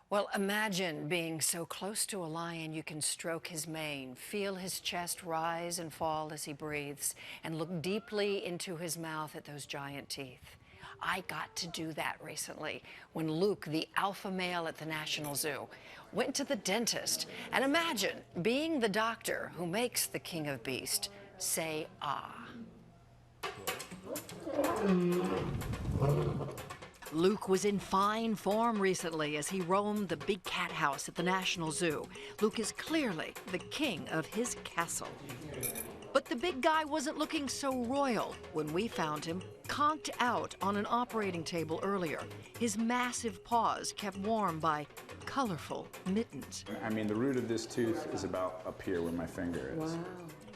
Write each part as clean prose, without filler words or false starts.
Well, imagine being so close to a lion you can stroke his mane, feel his chest rise and fall as he breathes, and look deeply into his mouth at those giant teeth. I got to do that recently when Luke, the alpha male at the National Zoo, went to the dentist. And imagine being the doctor who makes the king of beasts say ah. Luke was in fine form recently as he roamed the big cat house at the National Zoo. Luke is clearly the king of his castle. But the big guy wasn't looking so royal when we found him conked out on an operating table earlier. His massive paws kept warm by colorful mittens. I mean, the root of this tooth is about up here where my finger is. Wow.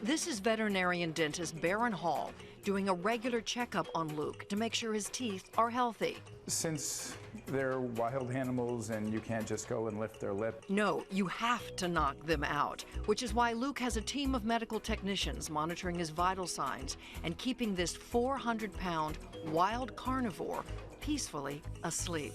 This is veterinarian dentist Baron Hall doing a regular checkup on Luke to make sure his teeth are healthy. Since they're wild animals and you can't just go and lift their lip. No, you have to knock them out, which is why Luke has a team of medical technicians monitoring his vital signs and keeping this 400-pound wild carnivore peacefully asleep.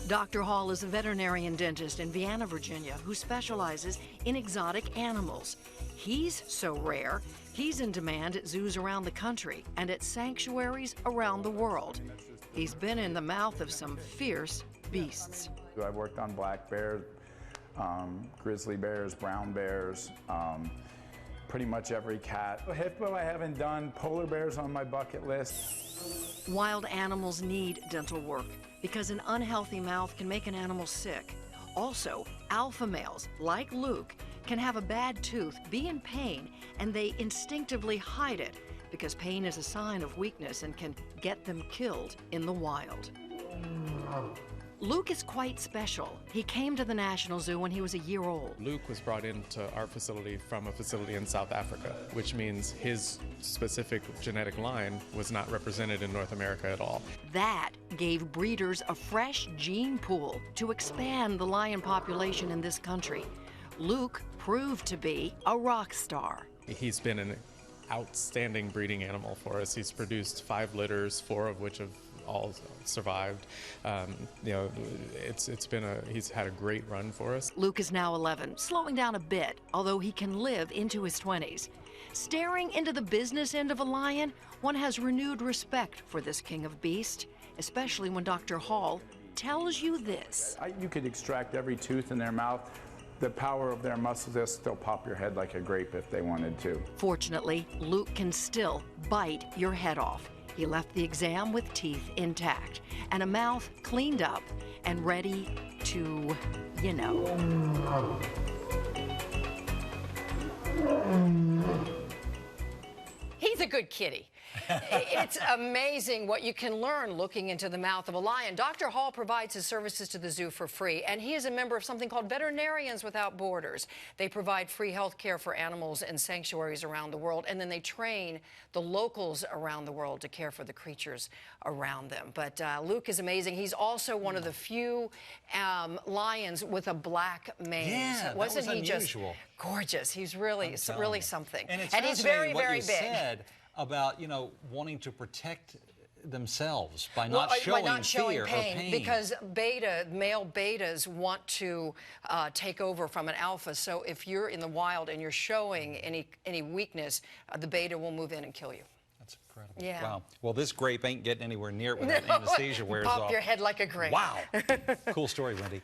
Dr. Hall is a veterinarian dentist in Vienna, Virginia, who specializes in exotic animals. He's so rare, he's in demand at zoos around the country and at sanctuaries around the world. He's been in the mouth of some fierce beasts. I've worked on black bears, grizzly bears, brown bears, pretty much every cat. Hippo I haven't done, polar bears on my bucket list. Wild animals need dental work because an unhealthy mouth can make an animal sick. Also, alpha males, like Luke, can have a bad tooth, be in pain, and they instinctively hide it because pain is a sign of weakness and can get them killed in the wild. Luke is quite special. He came to the National Zoo when he was a year old. Luke was brought into our facility from a facility in South Africa, which means his specific genetic line was not represented in North America at all. That gave breeders a fresh gene pool to expand the lion population in this country. Luke proved to be a rock star. He's been an outstanding breeding animal for us. He's produced 5 litters, 4 of which have all survived. He's had a great run for us. Luke is now 11, slowing down a bit, although he can live into his 20s. Staring into the business end of a lion, one has renewed respect for this king of beasts, especially when Dr. Hall tells you this. You could extract every tooth in their mouth. The power of their muscles, they'll still pop your head like a grape if they wanted to. Fortunately, Luke can still bite your head off. He left the exam with teeth intact and a mouth cleaned up and ready to, you know. He's a good kitty. It's amazing what you can learn looking into the mouth of a lion. Dr. Hall provides his services to the zoo for free, and he is a member of something called Veterinarians Without Borders. They provide free health care for animals in sanctuaries around the world, and then they train the locals around the world to care for the creatures around them. But Luke is amazing. He's also one of the few lions with a black mane. Yeah, Wasn't that was he unusual. just gorgeous? He's really something. And he's very, very big. Said about, wanting to protect themselves by not showing fear pain, or pain. because male betas want to take over from an alpha. So if you're in the wild and you're showing any weakness, the beta will move in and kill you. That's incredible. Yeah. Wow. Well, this grape ain't getting anywhere near it when that anesthesia wears off. Pop your head like a grape. Wow. Cool story, Wendy.